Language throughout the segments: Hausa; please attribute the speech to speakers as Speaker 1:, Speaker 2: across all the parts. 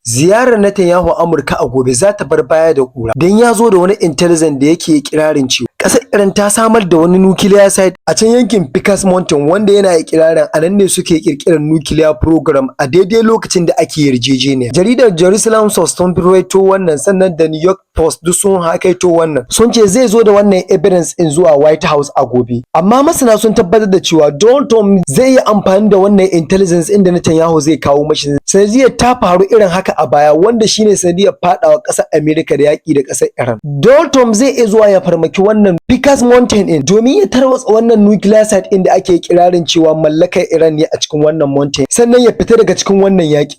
Speaker 1: Ziyarar Netanyahu Amurka a gobe za ta bar baya da ƙura don ya zo da wani intelligence da yake ikirarin cewa ƙasar Iran ta samar da wani nuclear site a can yankin Picas Mountain wanda yana ikirarin a nan ne suke kirkirar nuclear program a daidai lokacin da ake yarjejeniya. Jaridar Jerusalem Post sun rawaito wannan, sannan da New York Post duk sun hakaito wannan. Sun ce zai zo da wannan evidence in zuwa White House a gobe. Amma masana sun tabbatar da cewa Donald Trump zai yi amfani da wannan intelligence inda Netanyahu zai kawo mashi. Sanadiyar ta faru irin haka a baya wanda shine sanadiyar fadawa ƙasar Amerika da yaƙi da ƙasar Iran. Donald Trump zai iya zuwa ya farmaki wannan Picas Mountain din domin ya tarwatsa wannan nuclear site inda ake kirarin cewa mallakar Iran ne a cikin wannan mountain, sannan ya fita daga cikin wannan yaƙi.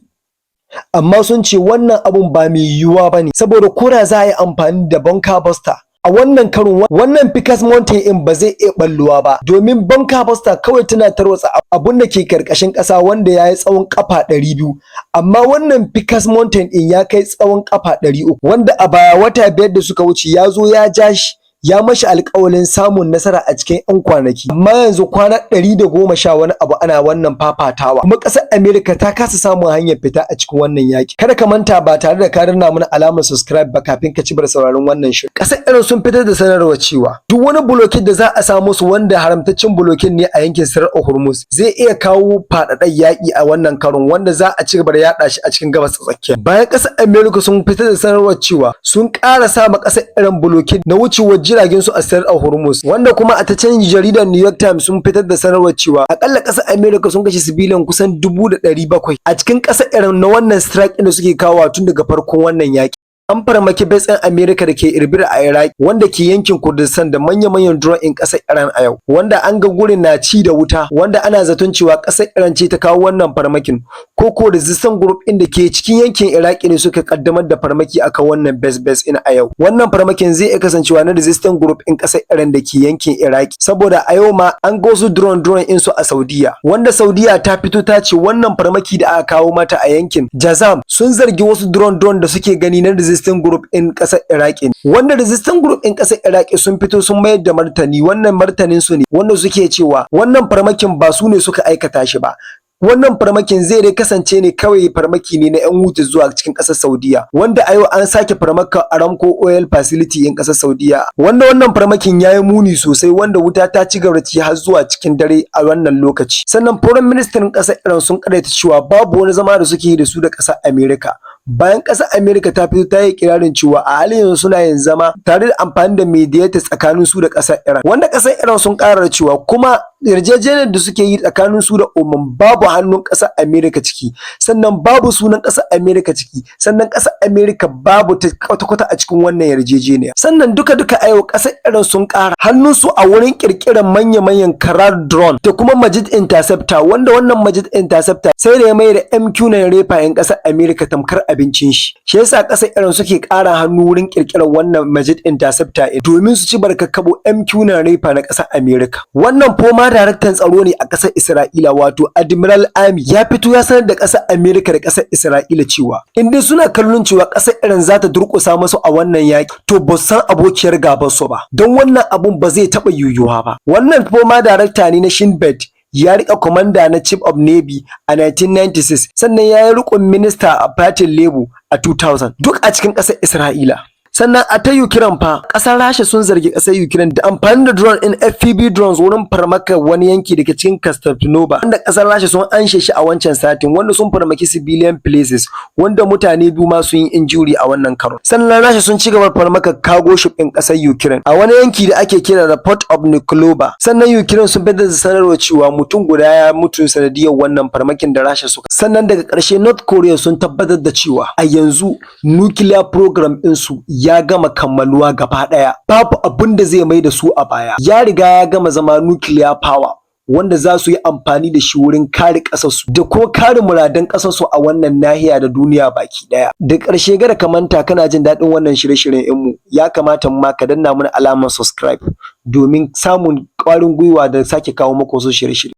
Speaker 1: Amma sun ce wannan abun ba mai yiwuwa bane saboda kora za a yi amfani da bunker buster. A wannan karon wannan Picas Mountain in ba zai iya balluwa ba domin bunker buster kawai tana tarwatsa abun da ke karkashin ƙasa wanda ya yi tsawon kafa 200, amma wannan Picas Mountain in ya kai tsawon kafa 300 wanda a baya wata 5 da suka wuce ya zo ya ja shi ya mashi alƙawalin samun nasara a cikin 'yan kwanaki, amma yanzu kwana 110 wani abu ana wannan fafatawa kuma ƙasar Amerika ta kasa samun hanyar fita a cikin wannan yaƙi. Kada ka manta ba tare da ka danna mana alamar subscribe ba kafin ka ci bar sauraron wannan shirin. Ƙasar Iran sun fitar da sanarwa cewa duk wani bulokin da za a samu su wanda haramtaccen bulokin ne a yankin Sanarwar Hormuz zai iya kawo faɗaɗɗen yaƙi a wannan karon wanda za a ci gaba da yaɗa shi a cikin gabas ta tsakiya. Bayan ƙasar Amerika sun fitar da sanarwar cewa sun ƙara sama ƙasar Iran bulokin na wucewar jiragen su a Sanarwar Hormuz, wanda kuma a ta can jaridar New York Times sun fitar da sanarwar cewa akalla ƙasar Amerika sun kashe sibilan kusan 700,000 a cikin ƙasar Iran na wannan strike ɗin da suke kawo tun daga farkon wannan yaƙi. An farmaki betsen Amerika da ke Irbil a Iraq wanda ke yankin Kurdistan da manya-manyan drone in ƙasar Iran a yau, wanda an ga gurin na ci da wuta, wanda ana zaton cewa ƙasar Iran ce ta kawo wannan farmakin ko resistance group ɗin da ke cikin yankin Iraq ne suka kaddamar da farmaki akan wannan base in a yau. Wannan farmakin zai iya kasancewa na resistance group in ƙasar Iran da ke yankin Iraq, saboda a yau ma an ga wasu drone in su a Saudiya, wanda Saudiya ta fito ta ce wannan farmaki da aka kawo mata a yankin Jazam sun zargi wasu drone da suke gani na resistance group in ƙasar Iraki, wanda resistance group in ƙasar Iraki sun fito sun mayar da martani. Wannan martanin su ne wanda suke cewa wannan farmakin ba su ne suka aikata shi ba, wannan farmakin zai dai kasance ne kawai farmaki ne na 'yan wuta zuwa cikin ƙasar Saudiya, wanda a yau an sake farmaka Aramco Oil Facility in ƙasar Saudiya, wanda wannan farmakin ya yi muni sosai, wanda wuta ta ci gaba ci har zuwa cikin dare a wannan lokaci. Sannan foreign minister ƙasar Iran sun karaita cewa babu wani zama da suke yi da su da ƙasar Amerika. Bayan ƙasar Amerika ta fito ta yi kirarin cewa a halin yanzu suna yin zama tare da amfani da mediator tsakanin su da ƙasar Iran, wanda ƙasar Iran sun ƙara cewa kuma yarjejeniyar da suke yi tsakanin su da Oman babu hannun ƙasar Amerika ciki, sannan babu sunan ƙasar Amerika ciki, sannan ƙasar Amerika babu ta kwata-kwata a cikin wannan yarjejeniya. Sannan duka a yau ƙasar Iran sun ƙara hannun su a wurin ƙirƙirar manya-manyan karar drone da kuma Majid Interceptor, wanda wannan Majid Interceptor sai da ya mai da MQ-9 Reaper 'yan ƙasar Amerika tamkar abincin shi. Shi yasa ƙasar Iran suke ƙara hannu wurin ƙirƙirar wannan Majid Interceptor domin su ci barkakkabo MQ-9 Reaper na ƙasar Amerika. Wannan foma daraktan tsaro ne a ƙasar Isra'ila wato Admiral Ami ya fito ya sanar da ƙasar Amerika da ƙasar Isra'ila cewa in dai suna kallon cewa ƙasar Iran za ta durƙusa musu a wannan yaƙi to ba san abokiyar gaban su ba, don wannan abun ba zai taɓa yiwuwa ba. Wannan foma darakta ne na Shin Bet ya rika komanda na Chief of Navy a 1996, sannan ya yi rikon minista a fatin Labour a 2000 duk a cikin ƙasar Isra'ila. Sannan a ta Ukraine fa ƙasar Rasha sun zargi ƙasar Ukraine da amfani da drone in FPV drones wurin farmaka wani yanki daga cikin Konstantinopla, wanda ƙasar Rasha sun anshe shi a wancan satin, wanda sun farmaki civilian places wanda mutane biyu ma sun yi injury a wannan karo. Sannan Rasha sun ci gaba farmaka cargo ship ɗin ƙasar Ukraine a wani yanki da ake kira da Port of Nikolova. Sannan Ukraine sun fitar da sanarwa cewa mutum guda ya mutu sanadiyar wannan farmakin da Rasha suka. Sannan daga ƙarshe North Korea sun tabbatar da cewa a yanzu nuclear program ɗinsu ya gama kammaluwa gaba ɗaya, babu abin da zai mai da su a baya, ya riga ya gama zama nuclear power wanda za su yi amfani da shi wurin kare ƙasarsu da kuma kare muradan ƙasarsu a wannan nahiya da duniya baki ɗaya. Da ƙarshe kada ka manta kana jin daɗin wannan shirye-shiryen mu, ya kamata ma ka danna mana alamar subscribe domin samun ƙwarin gwiwa da sake kawo muku wasu shirye-shirye.